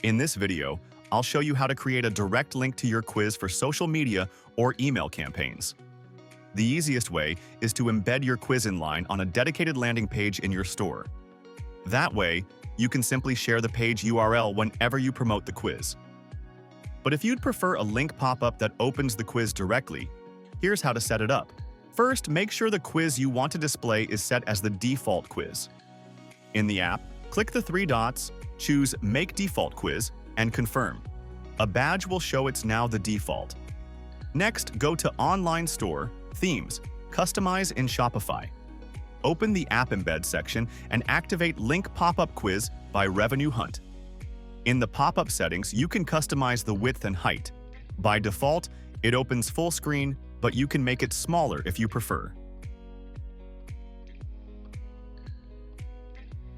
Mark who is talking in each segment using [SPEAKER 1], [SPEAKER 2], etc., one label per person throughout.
[SPEAKER 1] In this video, I'll show you how to create a direct link to your quiz for social media or email campaigns. The easiest way is to embed your quiz inline on a dedicated landing page in your store. That way, you can simply share the page URL whenever you promote the quiz. But if you'd prefer a link pop-up that opens the quiz directly, here's how to set it up. First, make sure the quiz you want to display is set as the default quiz. In the app, click the three dots, choose Make Default Quiz, and confirm. A badge will show it's now the default. Next, go to Online Store, Themes, Customize in Shopify. Open the App Embeds section and activate Link Pop-Up Quiz by RevenueHunt. In the pop-up settings, you can customize the width and height. By default, it opens full screen, but you can make it smaller if you prefer.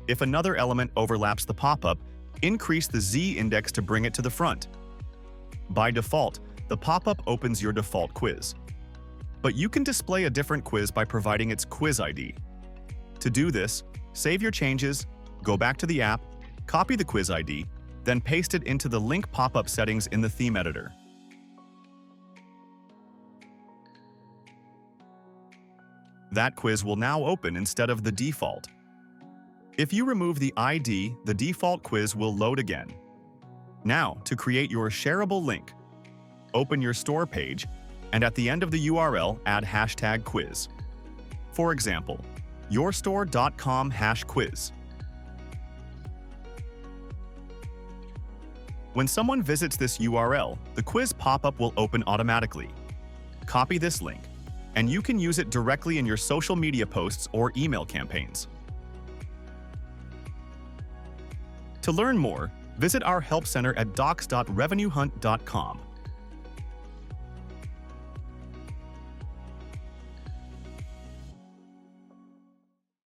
[SPEAKER 1] If another element overlaps the pop-up, increase the Z index to bring it to the front. By default, the pop-up opens your default quiz. But you can display a different quiz by providing its quiz ID. To do this, save your changes, go back to the app, copy the quiz ID, then paste it into the link pop-up settings in the theme editor. That quiz will now open instead of the default. If you remove the ID, the default quiz will load again. Now, to create your shareable link, open your store page, and at the end of the URL, add #quiz. For example, yourstore.com/quiz. When someone visits this URL, the quiz pop-up will open automatically. Copy this link, and you can use it directly in your social media posts or email campaigns. To learn more, visit our help center at docs.revenuehunt.com.